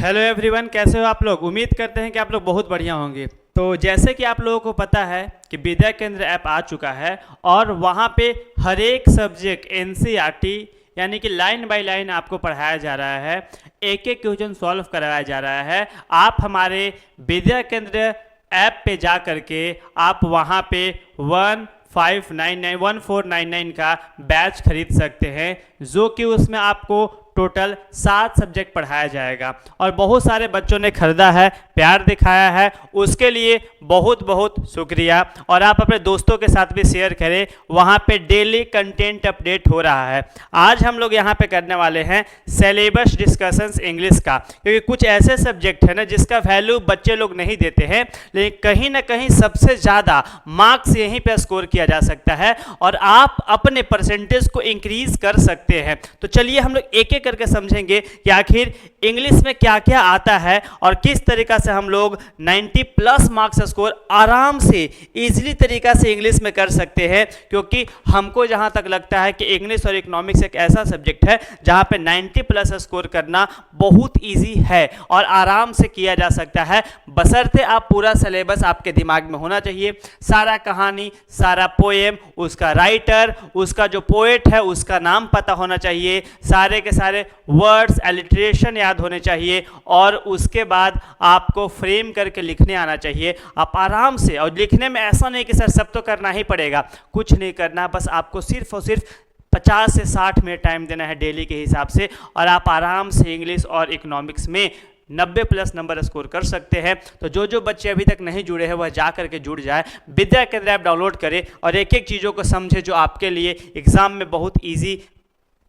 Hello everyone, कैसे हो आप लोग। उम्मीद करते हैं कि आप लोग बहुत बढ़िया होंगे। तो जैसे कि आप लोगों को पता है कि विद्या केंद्र ऐप आ चुका है और वहाँ पे हर एक सब्जेक्ट एनसीईआरटी यानी कि लाइन बाय लाइन आपको पढ़ाया जा रहा है, एक एक क्वेश्चन सॉल्व कराया जा रहा है। आप हमारे विद्या केंद्र ऐप पे जा करके आप वहाँ पे 1499 का बैच खरीद सकते हैं, जो कि उसमें आपको टोटल 7 सब्जेक्ट पढ़ाया जाएगा। और बहुत सारे बच्चों ने खरीदा है, प्यार दिखाया है, उसके लिए बहुत बहुत शुक्रिया। और आप अपने दोस्तों के साथ भी शेयर करें, वहाँ पे डेली कंटेंट अपडेट हो रहा है। आज हम लोग यहाँ पे करने वाले हैं सिलेबस डिस्कशंस इंग्लिश का, क्योंकि कुछ ऐसे सब्जेक्ट है ना जिसका वैल्यू बच्चे लोग नहीं देते हैं, लेकिन कहीं ना कहीं सबसे ज़्यादा मार्क्स यहीं पे स्कोर किया जा सकता है और आप अपने परसेंटेज को इंक्रीज कर सकते हैं। तो चलिए हम लोग एक एक करके समझेंगे कि आखिर इंग्लिश में क्या क्या आता है और किस तरीका से हम लोग 90 प्लस मार्क्स स्कोर आराम से इजीली तरीका से इंग्लिश में कर सकते हैं। क्योंकि हमको जहां तक लगता है कि इंग्लिश और इकोनॉमिक्स एक ऐसा सब्जेक्ट है जहां पे 90 प्लस स्कोर करना बहुत इजी है और आराम से किया जा सकता है, बशर्ते आप पूरा सिलेबस आपके दिमाग में होना चाहिए। सारा कहानी, सारा पोएम, उसका राइटर, उसका जो पोएट है उसका नाम पता होना चाहिए, सारे के सारे वर्ड्स एलिट्रेशन याद होने चाहिए और उसके बाद आपको फ्रेम करके लिखने आना चाहिए। आप आराम से, और लिखने में ऐसा नहीं कि सर सब तो करना ही पड़ेगा, कुछ नहीं करना, बस आपको सिर्फ और सिर्फ 50 से 60 मिनट टाइम देना है डेली के हिसाब से और आप आराम से इंग्लिश और इकोनॉमिक्स में 90 प्लस नंबर स्कोर कर सकते हैं। तो जो जो बच्चे अभी तक नहीं जुड़े हैं वह जा करके जुड़ जाए, विद्या केंद्र ऐप डाउनलोड करें और एक एक चीज़ों को समझे जो आपके लिए एग्जाम में बहुत ईजी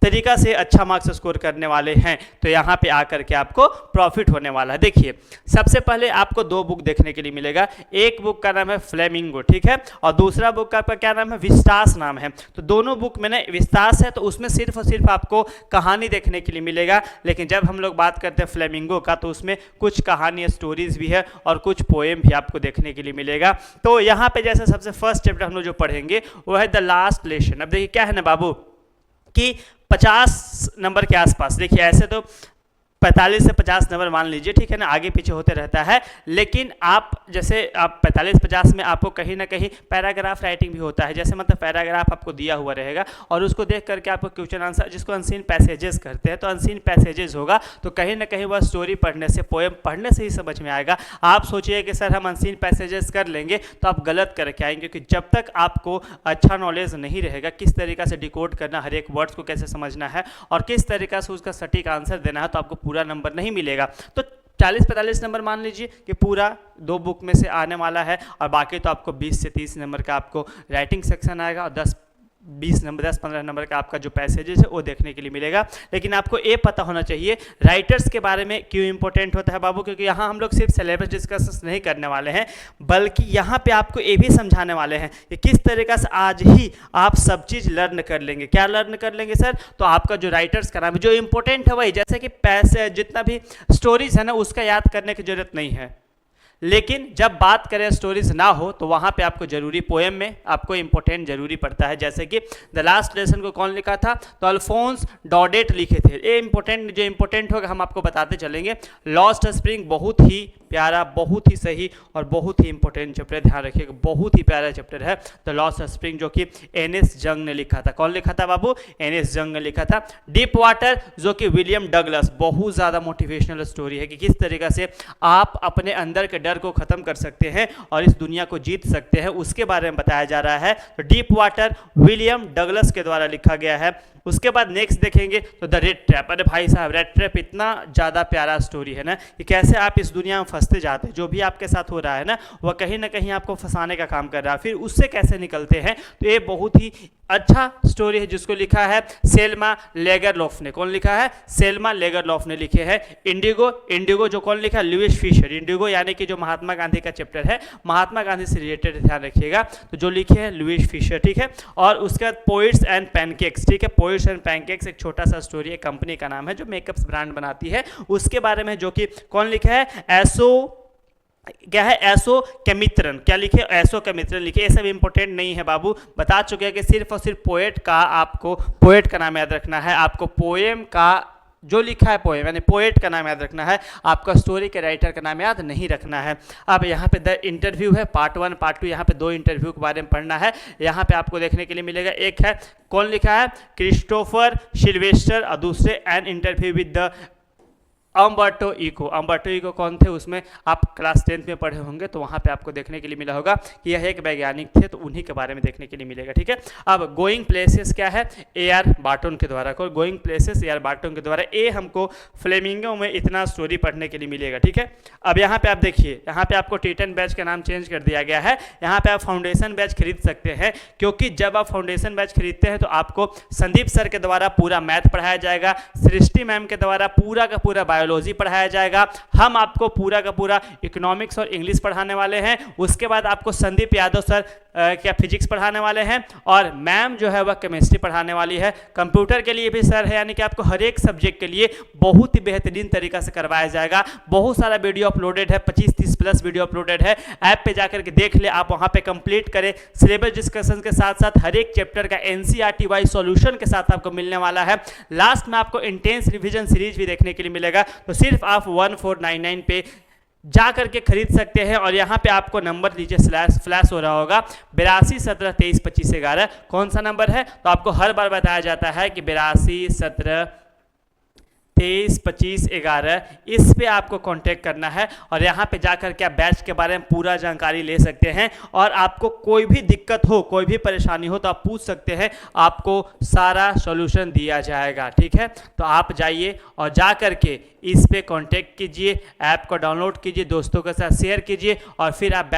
तरीका से अच्छा मार्क्स स्कोर करने वाले हैं। तो यहाँ पे आकर के आपको प्रॉफिट होने वाला है। देखिए, सबसे पहले आपको 2 बुक देखने के लिए मिलेगा। एक बुक का नाम है फ्लेमिंगो, ठीक है, और दूसरा बुक का क्या नाम है, विस्तास नाम है। तो दोनों बुक में ना विस्तास है तो उसमें सिर्फ और सिर्फ आपको कहानी देखने के लिए मिलेगा, लेकिन जब हम लोग बात करते हैं फ्लेमिंगो का तो उसमें कुछ कहानी स्टोरीज भी है और कुछ पोएम भी आपको देखने के लिए मिलेगा। तो यहाँ पे जैसे सबसे फर्स्ट चैप्टर हम लोग जो पढ़ेंगे वो है द लास्ट लेसन। अब देखिए क्या है ना बाबू कि 50 नंबर के आसपास, देखिए ऐसे तो 45 से 50 नंबर मान लीजिए, ठीक है ना, आगे पीछे होते रहता है, लेकिन आप जैसे आप 45-50 में आपको कहीं ना कहीं पैराग्राफ राइटिंग भी होता है। जैसे मतलब पैराग्राफ आपको दिया हुआ रहेगा और उसको देख करके आपको क्वेश्चन आंसर, जिसको अनसीन पैसेजेस करते हैं, तो अनसीन पैसेजेस होगा तो कहीं ना कहीं वह स्टोरी पढ़ने से, पोएम पढ़ने से ही समझ में आएगा। आप सोचिए कि सर हम अनसीन पैसेजेस कर लेंगे तो आप गलत करके आएंगे, क्योंकि जब तक आपको अच्छा नॉलेज नहीं रहेगा किस तरीका से डिकोड करना, हर एक वर्ड्स को कैसे समझना है और किस तरीका से उसका सटीक आंसर देना है, तो आपको पूरा नंबर नहीं मिलेगा। तो 40-45 नंबर मान लीजिए कि पूरा 2 बुक में से आने वाला है और बाकी तो आपको 20 से 30 नंबर का आपको राइटिंग सेक्शन आएगा और 10-15 नंबर का आपका जो पैसेजेस है वो देखने के लिए मिलेगा। लेकिन आपको ये पता होना चाहिए राइटर्स के बारे में क्यों इंपॉर्टेंट होता है बाबू, क्योंकि यहाँ हम लोग सिर्फ सिलेबस डिस्कस नहीं करने वाले हैं, बल्कि यहाँ पे आपको ये भी समझाने वाले हैं कि किस तरीका से आज ही आप सब चीज़ लर्न कर लेंगे। क्या लर्न कर लेंगे सर, तो आपका जो राइटर्स का नाम है जो इंपॉर्टेंट है वही, जैसे कि पैसे जितना भी स्टोरीज है ना उसका याद करने की जरूरत नहीं है, लेकिन जब बात करें स्टोरीज ना हो तो वहाँ पे आपको जरूरी, पोएम में आपको इंपॉर्टेंट जरूरी पड़ता है। जैसे कि द लास्ट लेसन को कौन लिखा था, तो अल्फोंस डॉडेट लिखे थे। ये इंपॉर्टेंट, जो इंपॉर्टेंट होगा हम आपको बताते चलेंगे। लॉस्ट स्प्रिंग बहुत ही प्यारा, बहुत ही सही और बहुत ही इंपॉर्टेंट चैप्टर है, ध्यान रखिएगा, बहुत ही प्यारा चैप्टर है द लॉस्ट स्प्रिंग, जो कि एनएस जंग ने लिखा था। कौन लिखा था बाबू, एनएस जंग ने लिखा था। डीप वाटर जो कि विलियम डगलस, बहुत ज़्यादा मोटिवेशनल स्टोरी है कि किस तरीका से आप अपने अंदर के डर को खत्म कर सकते हैं और इस दुनिया को जीत सकते हैं, उसके बारे में बताया जा रहा है। तो डीप वाटर विलियम डगलस के द्वारा लिखा गया है। उसके बाद नेक्स्ट देखेंगे तो द रेड ट्रैप। अरे भाई साहब, रेड ट्रैप इतना ज़्यादा प्यारा स्टोरी है ना कि कैसे आप इस दुनिया में फंसते जाते हैं, जो भी आपके साथ हो रहा है ना वह कहीं ना कहीं आपको फंसाने का काम कर रहा है, फिर उससे कैसे निकलते हैं। तो ये बहुत ही अच्छा स्टोरी है जिसको लिखा है सेल्मा लेगरलॉफ ने। कौन लिखा है, सेल्मा लेगरलॉफ ने लिखे है। इंडिगो, इंडिगो जो कौन लिखा है, लुइस फिशर। इंडिगो यानी कि जो महात्मा गांधी का चैप्टर है, महात्मा गांधी से रिलेटेड, ध्यान रखिएगा, तो जो लिखे हैं लुइस फिशर, ठीक है। और उसके बाद पोइट्स एंड पैनकेक्स, ठीक है, पोइट्स एंड पैनकेक्स एक छोटा सा स्टोरी है, कंपनी का नाम है जो मेकअप्स ब्रांड बनाती है, उसके बारे में, जो कि कौन लिखा है, क्या है, एसो केमित्रन। क्या लिखे, एसो केमित्रन लिखे। ये सब इंपॉर्टेंट नहीं है बाबू, बता चुके हैं कि सिर्फ और सिर्फ पोएट का, आपको पोएट का नाम याद रखना है, आपको पोएम का जो लिखा है पोएम, यानी पोएट का नाम याद रखना है, आपका स्टोरी के राइटर का नाम याद नहीं रखना है। अब यहाँ पे द इंटरव्यू है, पार्ट 1 पार्ट 2, यहाँ पे 2 इंटरव्यू के बारे में पढ़ना है। यहाँ पे आपको देखने के लिए मिलेगा, एक है कौन लिखा है, क्रिस्टोफर सिल्वेस्टर, और दूसरे an interview with the Umberto Eco. Umberto Eco कौन थे, उसमें आप क्लास 10th में पढ़े होंगे, तो वहाँ पे आपको देखने के लिए मिला होगा कि यह एक वैज्ञानिक थे, तो उन्हीं के बारे में देखने के लिए मिलेगा। ठीक है, अब गोइंग प्लेसेस क्या है, AR बार्टन के द्वारा, गोइंग प्लेसेस AR बार्टन के द्वारा। हमको फ्लेमिंगो में इतना स्टोरी पढ़ने के लिए मिलेगा। ठीक है, अब यहाँ पे आप देखिए, यहाँ पे आपको T10 बैच का नाम चेंज कर दिया गया है। यहाँ पे आप फाउंडेशन बैच खरीद सकते हैं, क्योंकि जब आप फाउंडेशन बैच खरीदते हैं तो आपको संदीप सर के द्वारा पूरा मैथ पढ़ाया जाएगा, सृष्टि मैम के द्वारा पूरा का पूरा बायोलॉजी पढ़ाया जाएगा, हम आपको पूरा का पूरा इकोनॉमिक्स और इंग्लिश पढ़ाने वाले हैं। उसके बाद आपको संदीप यादव सर क्या फिजिक्स पढ़ाने वाले हैं, और मैम जो है वह केमिस्ट्री पढ़ाने वाली है। कंप्यूटर के लिए भी सर है, यानी कि आपको हर एक सब्जेक्ट के लिए बहुत ही बेहतरीन तरीका से करवाया जाएगा। बहुत सारा वीडियो अपलोडेड है, 25-30 प्लस वीडियो अपलोडेड है, ऐप पे जाकर के देख ले, आप वहाँ पे कंप्लीट करें। सिलेबस डिस्कशन के साथ साथ हर एक चैप्टर का NCERT वाइज सॉल्यूशन के साथ आपको मिलने वाला है। लास्ट में आपको इंटेंस रिविजन सीरीज भी देखने के लिए मिलेगा, तो सिर्फ आप 1499 पे जा करके खरीद सकते हैं। और यहाँ पे आपको नंबर लीजिए, फ्लैश हो रहा होगा 82 17 23 25 11। कौन सा नंबर है, तो आपको हर बार बताया जाता है कि 82 17 23 25 11, इस पे आपको कांटेक्ट करना है, और यहाँ पे जाकर के आप बैच के बारे में पूरा जानकारी ले सकते हैं। और आपको कोई भी दिक्कत हो, कोई भी परेशानी हो, तो आप पूछ सकते हैं, आपको सारा सॉल्यूशन दिया जाएगा। ठीक है, तो आप जाइए और जा करके इस पे कांटेक्ट कीजिए, ऐप को डाउनलोड कीजिए, दोस्तों के साथ शेयर कीजिए, और फिर आप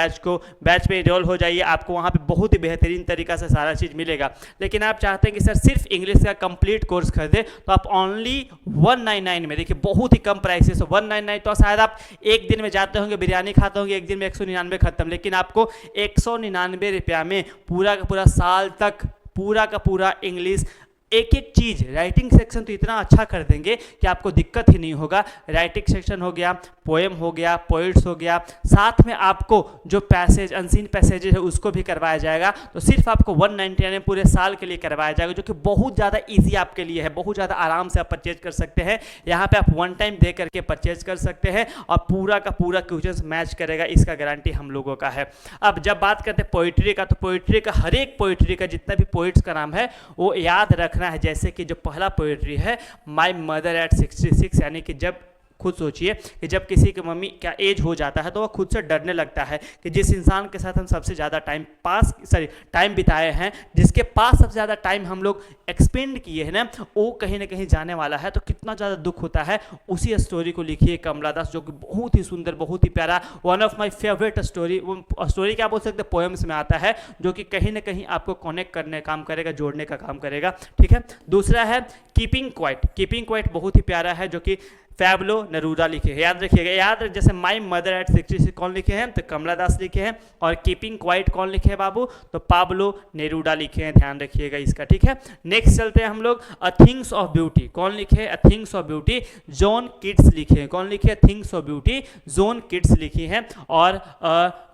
बैच में इनरोल हो जाइए। आपको वहाँ पे बहुत ही बेहतरीन तरीका से सारा चीज़ मिलेगा। लेकिन आप चाहते हैं कि सर सिर्फ इंग्लिश का कंप्लीट कोर्स खरीदे, तो आप ओनली 199 में, देखिए बहुत ही कम प्राइसेस, 199। तो शायद आप एक दिन में जाते होंगे, बिरयानी खाते होंगे, एक दिन में 199 खत्म, लेकिन आपको 199 रुपया में पूरा का पूरा साल तक पूरा का पूरा इंग्लिश, एक एक चीज, राइटिंग सेक्शन तो इतना अच्छा कर देंगे कि आपको दिक्कत ही नहीं होगा। राइटिंग सेक्शन हो गया, पोएम हो गया, पोइट्स हो गया, साथ में आपको जो पैसेज, अनसीन पैसेजेस है उसको भी करवाया जाएगा। तो सिर्फ आपको 199 पूरे साल के लिए करवाया जाएगा, जो कि बहुत ज़्यादा इजी आपके लिए है, बहुत ज़्यादा आराम से आप परचेज कर सकते हैं। यहाँ पे आप वन टाइम दे करके परचेज कर सकते हैं, और पूरा का पूरा क्वेश्चन मैच करेगा, इसका गारंटी हम लोगों का है। अब जब बात करते हैं पोइट्री का, तो पोइट्री का हर एक पोइट्री का जितना भी पोइट्स का नाम है वो याद रखना है। जैसे कि जो पहला पोएट्री है, माई मदर एट 66, यानी कि जब खुद सोचिए कि जब किसी की मम्मी का एज हो जाता है तो वह खुद से डरने लगता है कि जिस इंसान के साथ हम सबसे ज़्यादा टाइम बिताए हैं, जिसके पास सबसे ज़्यादा टाइम हम लोग एक्सपेंड किए हैं ना, वो कहीं ना कहीं जाने वाला है, तो कितना ज़्यादा दुख होता है। उसी स्टोरी को लिखी है कमला दास, जो कि बहुत ही सुंदर, बहुत ही प्यारा, one of my favourite story. वो स्टोरी क्या बोल सकते हैं, पोएम्स में आता है, जो कि कहीं ना कहीं आपको कनेक्ट करने का काम करेगा, जोड़ने का काम करेगा। ठीक है, दूसरा है कीपिंग क्वाइट। कीपिंग क्वाइट बहुत ही प्यारा है, जो कि फैब्लो नेरूदा लिखे हैं, याद रखिएगा। याद जैसे माई मदर एट 66 कौन लिखे हैं, तो कमला दास लिखे हैं, और कीपिंग क्वाइट कौन लिखे हैं बाबू, तो पाब्लो नेरूदा लिखे हैं, ध्यान रखिएगा इसका। ठीक है, नेक्स्ट चलते हैं हम लोग, अ थिंग्स ऑफ ब्यूटी कौन लिखे हैं, a things of beauty John Keats लिखे हैं। कौन लिखे हैं, things of beauty John Keats लिखी हैं। और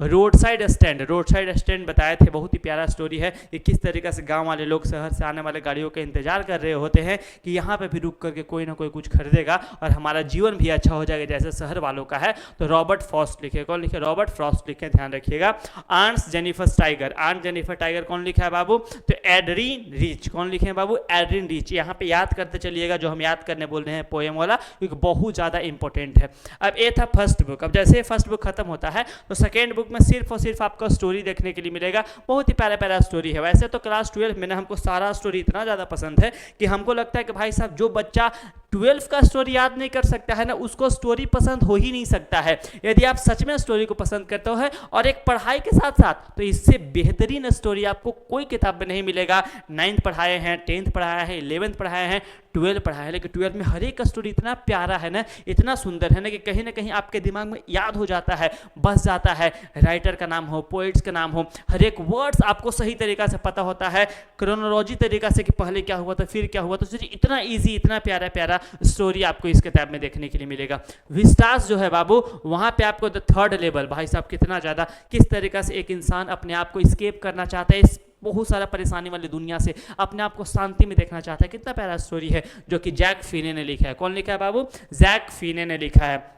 रोड साइड स्टैंड बताए थे, बहुत ही प्यारा स्टोरी है कि किस तरीके से गाँव वाले लोग शहर से आने वाले गाड़ियों का इंतजार कर रहे होते हैं कि यहाँ पे भी रुक करके कोई ना कोई कुछ खरीदेगा और हमारा जीवन भी अच्छा हो जाएगा, जैसे शहर वालों का है। तो रॉबर्ट फ्रॉस्ट लिखे, कौन लिखे, रॉबर्ट फ्रॉस्ट लिखे, ध्यान रखिएगा। आर्न्स जेनिफर टाइगर कौन लिखा है बाबू, तो एड्रीन रिच कौन लिखे हैं बाबू, एड्रीन रिच। यहाँ पे याद करते चलिएगा, जो हम याद करने बोल रहे हैं पोएम वाला, क्योंकि बहुत ज़्यादा इंपॉर्टेंट है। अब ये था फर्स्ट बुक। अब जैसे फर्स्ट बुक खत्म होता है तो सेकेंड बुक में सिर्फ और सिर्फ आपको स्टोरी देखने के लिए मिलेगा। बहुत ही प्यारा प्यारा स्टोरी है। वैसे तो क्लास 12 में हमको सारा स्टोरी इतना ज़्यादा पसंद है कि हमको लगता है कि भाई साहब, जो बच्चा 12 का स्टोरी याद नहीं कर सकता है ना, उसको स्टोरी पसंद हो ही नहीं सकता है। यदि आप सच में स्टोरी को पसंद करते हो और एक पढ़ाई के साथ साथ, तो इससे बेहतरीन स्टोरी आपको कोई किताब में नहीं मिलेगा। 9th पढ़ाए हैं, 10th पढ़ाया है, 11th पढ़ाए हैं, 12 पढ़ाया है, लेकिन 12 में हर एक स्टोरी इतना प्यारा है ना, इतना सुंदर है ना, कि कहीं आपके दिमाग में याद हो जाता है, बस जाता है। राइटर का नाम हो, पोइट्स का नाम हो, हर एक वर्ड्स आपको सही तरीका से पता होता है, क्रोनोलॉजी तरीका से कि पहले क्या हुआ था, फिर क्या हुआ। तो इतना ईजी, इतना प्यारा प्यारा स्टोरी आपको इस किताब में देखने के लिए मिलेगा। विस्टास जो है बाबू, वहां पे आपको द थर्ड लेवल, भाई साहब कितना ज़्यादा, किस तरीका से एक इंसान अपने आप को स्केप करना चाहता है, बहुत सारा परेशानी वाली दुनिया से अपने आप को शांति में देखना चाहता है। कितना प्यारा स्टोरी है जो कि जैक फीने ने लिखा है। कौन लिखा है बाबू? जैक फीने ने लिखा है।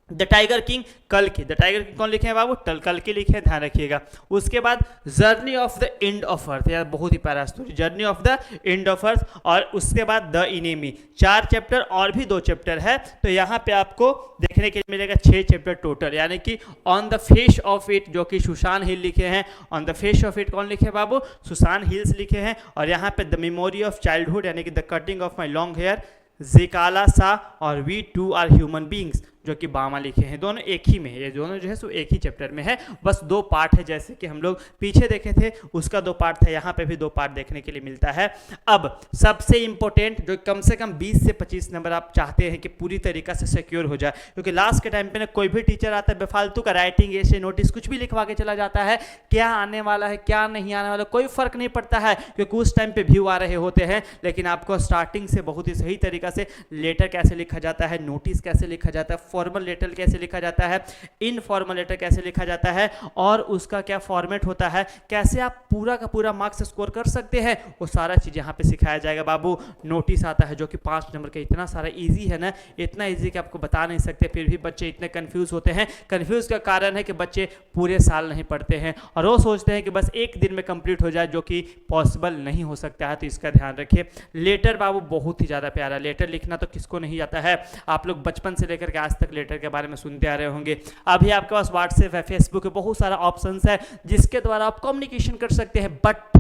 द टाइगर किंग कल्कि, द टाइगर किंग कौन लिखे हैं बाबू? कल्कि लिखे हैं, ध्यान रखिएगा। उसके बाद journey of the end of earth, यार बहुत ही प्यारा story, journey of the end of earth. और उसके बाद द इनेमी, 4 चैप्टर और भी 2 चैप्टर है, तो यहाँ पे आपको देखने के लिए मिलेगा 6 चैप्टर टोटल, यानी कि on the face of it जो कि सुसान हिल लिखे हैं। On the face of it कौन लिखे हैं बाबू? सुसान हिल्स लिखे हैं। और यहाँ पे द मेमोरी ऑफ चाइल्डहुड यानी कि the cutting of my long hair, जिकाला सा और we too are human beings जो कि बामा लिखे हैं। दोनों एक ही में है, ये दोनों जो है सो एक ही चैप्टर में है, बस 2 पार्ट है। जैसे कि हम लोग पीछे देखे थे उसका 2 पार्ट था, यहाँ पे भी 2 पार्ट देखने के लिए मिलता है। अब सबसे इंपॉर्टेंट जो कम से कम 20 से 25 नंबर आप चाहते हैं कि पूरी तरीका से सिक्योर हो जाए, क्योंकि लास्ट के टाइम पे ना कोई भी टीचर आता है बेफालतू का राइटिंग ऐसे नोटिस कुछ भी लिखवा के चला जाता है, क्या आने वाला है क्या नहीं आने वाला कोई फर्क नहीं पड़ता है, क्योंकि उस टाइम पे व्यू आ रहे होते हैं। लेकिन आपको स्टार्टिंग से बहुत ही सही तरीका से लेटर कैसे लिखा जाता है, नोटिस कैसे लिखा जाता है, फॉर्मल लेटर कैसे लिखा जाता है, इनफॉर्मल लेटर कैसे लिखा जाता है और उसका क्या फॉर्मेट होता है, कैसे आप पूरा का पूरा मार्क्स स्कोर कर सकते हैं, वो सारा चीज़ यहाँ पे सिखाया जाएगा बाबू। नोटिस आता है जो कि 5 नंबर का, इतना सारा इजी है ना, इतना इजी कि आपको बता नहीं सकते, फिर भी बच्चे इतने कंफ्यूज होते हैं। कंफ्यूज का कारण है कि बच्चे पूरे साल नहीं पढ़ते हैं और वो सोचते हैं कि बस एक दिन में कंप्लीट हो जाए, जो कि पॉसिबल नहीं हो सकता है, तो इसका ध्यान रखिए। लेटर बाबू बहुत ही ज़्यादा प्यारा, लेटर लिखना तो किसको नहीं आता है, आप लोग बचपन से लेकर के आज तक लेटर के बारे में सुनते आ रहे होंगे। अभी आपके पास व्हाट्सएप है, फेसबुक है, बहुत सारा ऑप्शंस है जिसके द्वारा आप कम्युनिकेशन कर सकते हैं। बट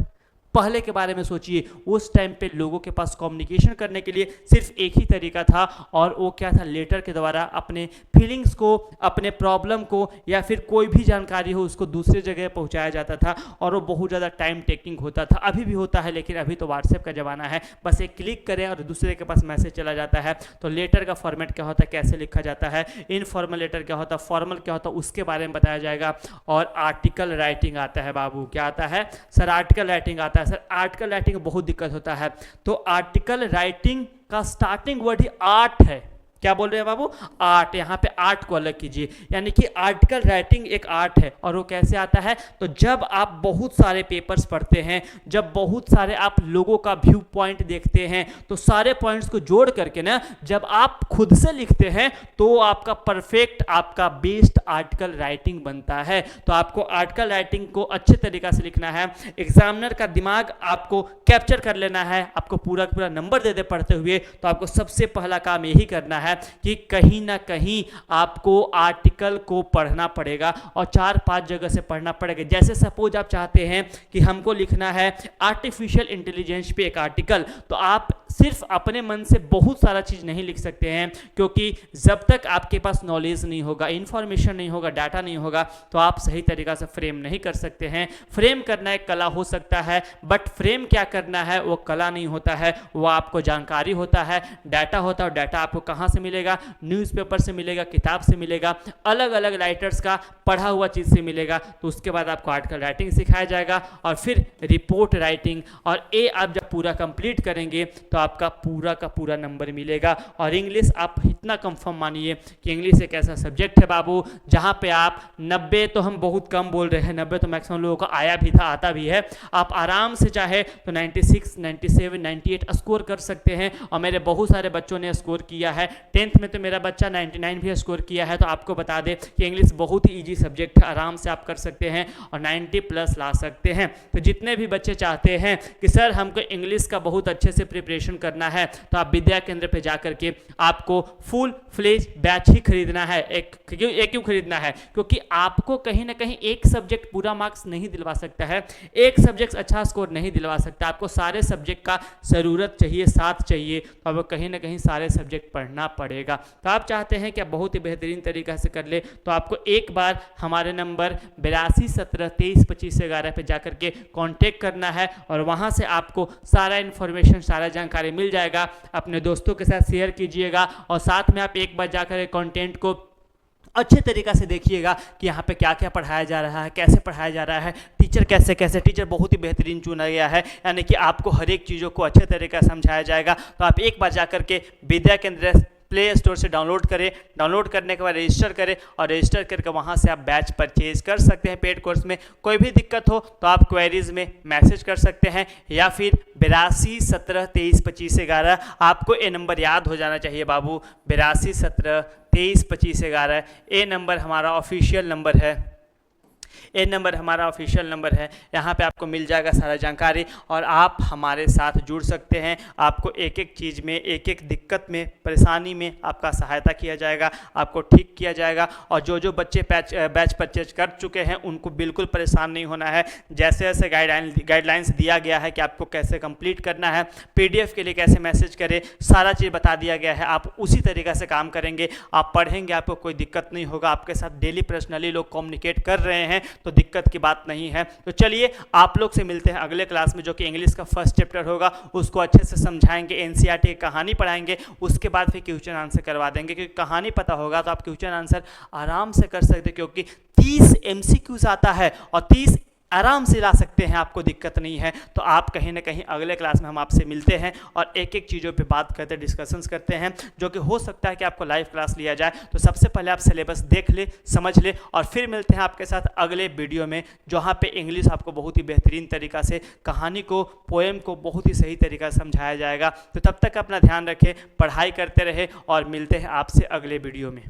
पहले के बारे में सोचिए, उस टाइम पे लोगों के पास कम्युनिकेशन करने के लिए सिर्फ एक ही तरीका था और वो क्या था, लेटर के द्वारा अपने फीलिंग्स को, अपने प्रॉब्लम को या फिर कोई भी जानकारी हो उसको दूसरी जगह पहुंचाया जाता था और वो बहुत ज़्यादा टाइम टेकिंग होता था। अभी भी होता है, लेकिन अभी तो व्हाट्सएप का ज़माना है, बस एक क्लिक करें और दूसरे के पास मैसेज चला जाता है। तो लेटर का फॉर्मेट क्या होता है, कैसे लिखा जाता है, इनफॉर्मल लेटर क्या होता है, फॉर्मल क्या होता है, उसके बारे में बताया जाएगा। और आर्टिकल राइटिंग आता है बाबू, क्या आता है सर? आर्टिकल राइटिंग आता है सर। आर्टिकल राइटिंग में बहुत दिक्कत होता है, तो आर्टिकल राइटिंग का स्टार्टिंग वर्ड ही आर्ट है। क्या बोल रहे हैं बाबू? आर्ट। यहाँ पे आर्ट को अलग कीजिए, यानी कि आर्टिकल राइटिंग एक आर्ट है। और वो कैसे आता है? तो जब आप बहुत सारे पेपर्स पढ़ते हैं, जब बहुत सारे आप लोगों का व्यू पॉइंट देखते हैं, तो सारे पॉइंट्स को जोड़ करके ना जब आप खुद से लिखते हैं तो आपका परफेक्ट, आपका बेस्ट आर्टिकल राइटिंग बनता है। तो आपको आर्टिकल राइटिंग को अच्छे तरीका से लिखना है, एग्जामिनर का दिमाग आपको कैप्चर कर लेना है, आपको पूरा पूरा नंबर दे दे पढ़ते हुए, तो आपको सबसे पहला काम यही करना है कि कहीं ना कहीं आपको आर्टिकल को पढ़ना पड़ेगा और 4-5 जगह से पढ़ना पड़ेगा। जैसे सपोज आप चाहते हैं कि हमको लिखना है आर्टिफिशियल इंटेलिजेंस पे एक आर्टिकल, तो आप सिर्फ अपने मन से बहुत सारा चीज नहीं लिख सकते हैं, क्योंकि जब तक आपके पास नॉलेज नहीं होगा, इंफॉर्मेशन नहीं होगा, डाटा नहीं होगा, तो आप सही तरीका से फ्रेम नहीं कर सकते हैं। फ्रेम करना एक कला हो सकता है, बट फ्रेम क्या करना है वो कला नहीं होता है, वो आपको जानकारी होता है, डाटा होता है। और डाटा आपको कहाँ से मिलेगा? न्यूज़पेपर से मिलेगा, किताब से मिलेगा, अलग अलग राइटर्स का पढ़ा हुआ चीज़ से मिलेगा। तो उसके बाद आपको आर्टिकल राइटिंग सिखाया जाएगा और फिर रिपोर्ट राइटिंग, और ये आप जब पूरा कंप्लीट करेंगे तो आपका पूरा का पूरा नंबर मिलेगा। और इंग्लिश आप इतना कंफर्म मानिए कि इंग्लिश एक ऐसा सब्जेक्ट है बाबू जहाँ पे आप 90 तो हम बहुत कम बोल रहे हैं, 90 तो मैक्सिमम लोगों को आया भी था, आता भी है, आप आराम से चाहे तो 96, 97, 98 स्कोर कर सकते हैं। और मेरे बहुत सारे बच्चों ने स्कोर किया है। 10th में तो मेरा बच्चा 99 भी स्कोर किया है। तो आपको बता दें कि इंग्लिश बहुत ही ईजी सब्जेक्ट है, आराम से आप कर सकते हैं और 90+ ला सकते हैं। तो जितने भी बच्चे चाहते हैं कि सर हमको इंग्लिश का बहुत अच्छे से प्रिपरेशन करना है, तो आप विद्या केंद्र पे जाकर के आपको फुल फ्लेज बैच ही खरीदना है। एक क्यों खरीदना है? क्योंकि आपको कहीं ना कहीं एक सब्जेक्ट पूरा मार्क्स नहीं दिलवा सकता है, एक सब्जेक्ट अच्छा स्कोर नहीं दिलवा सकता, आपको सारे सब्जेक्ट का ज़रूरत चाहिए, साथ चाहिए, तो आपको कहीं ना कहीं सारे सब्जेक्ट पढ़ना पड़ेगा। तो आप चाहते हैं कि आप बहुत ही बेहतरीन तरीका से कर ले, तो आपको एक बार हमारे नंबर 82 17 23 25 11 पे जाकर के कांटेक्ट करना है और वहां से आपको सारा इन्फॉर्मेशन, सारा जानकारी मिल जाएगा। अपने दोस्तों के साथ शेयर कीजिएगा और साथ में आप एक बार जाकर कंटेंट को अच्छे तरीक़ा से देखिएगा कि यहाँ पे क्या क्या पढ़ाया जा रहा है, कैसे पढ़ाया जा रहा है, टीचर कैसे टीचर बहुत ही बेहतरीन चुना गया है, यानी कि आपको हर एक चीज़ों को अच्छे तरीके से समझाया जाएगा। तो आप एक बार जाकर के विद्या केंद्र प्ले स्टोर से डाउनलोड करें। डाउनलोड करने के बाद रजिस्टर करें और रजिस्टर करके वहाँ से आप बैच परचेज कर सकते हैं पेड कोर्स में। कोई भी दिक्कत हो तो आप क्वेरीज में मैसेज कर सकते हैं या फिर 82 17 23 25 11, आपको ये नंबर याद हो जाना चाहिए बाबू, 82 17 23 25 11। ये नंबर हमारा ऑफिशियल नंबर है, ये नंबर हमारा ऑफिशियल नंबर है। यहाँ पे आपको मिल जाएगा सारा जानकारी और आप हमारे साथ जुड़ सकते हैं। आपको एक एक चीज़ में, एक एक दिक्कत में, परेशानी में आपका सहायता किया जाएगा, आपको ठीक किया जाएगा। और जो जो बच्चे बैच परचेज कर चुके हैं उनको बिल्कुल परेशान नहीं होना है। जैसे जैसे गाइडलाइंस दिया गया है कि आपको कैसे कंप्लीट करना है, PDF के लिए कैसे मैसेज करें, सारा चीज़ बता दिया गया है। आप उसी तरीक़े से काम करेंगे, आप पढ़ेंगे, आपको कोई दिक्कत नहीं होगा। आपके साथ डेली पर्सनली लोग कम्युनिकेट कर रहे हैं तो दिक्कत की बात नहीं है। तो चलिए आप लोग से मिलते हैं अगले क्लास में, जो कि इंग्लिश का फर्स्ट चैप्टर होगा। उसको अच्छे से समझाएंगे, NCERT की कहानी पढ़ाएंगे, उसके बाद फिर क्वेश्चन आंसर करवा देंगे। क्योंकि कहानी पता होगा तो आप क्वेश्चन आंसर आराम से कर सकते हैं, क्योंकि 30 MCQs आता है और 30 आराम से ला सकते हैं, आपको दिक्कत नहीं है। तो आप कहीं ना कहीं अगले क्लास में हम आपसे मिलते हैं और एक एक चीज़ों पे बात करते, डिस्कशंस करते हैं, जो कि हो सकता है कि आपको लाइव क्लास लिया जाए। तो सबसे पहले आप सिलेबस देख ले, समझ ले, और फिर मिलते हैं आपके साथ अगले वीडियो में, जहाँ पे इंग्लिश आपको बहुत ही बेहतरीन तरीक़ा से कहानी को, पोएम को बहुत ही सही तरीक़ा से समझाया जाएगा। तो तब तक अपना ध्यान रखें, पढ़ाई करते रहे और मिलते हैं आपसे अगले वीडियो में।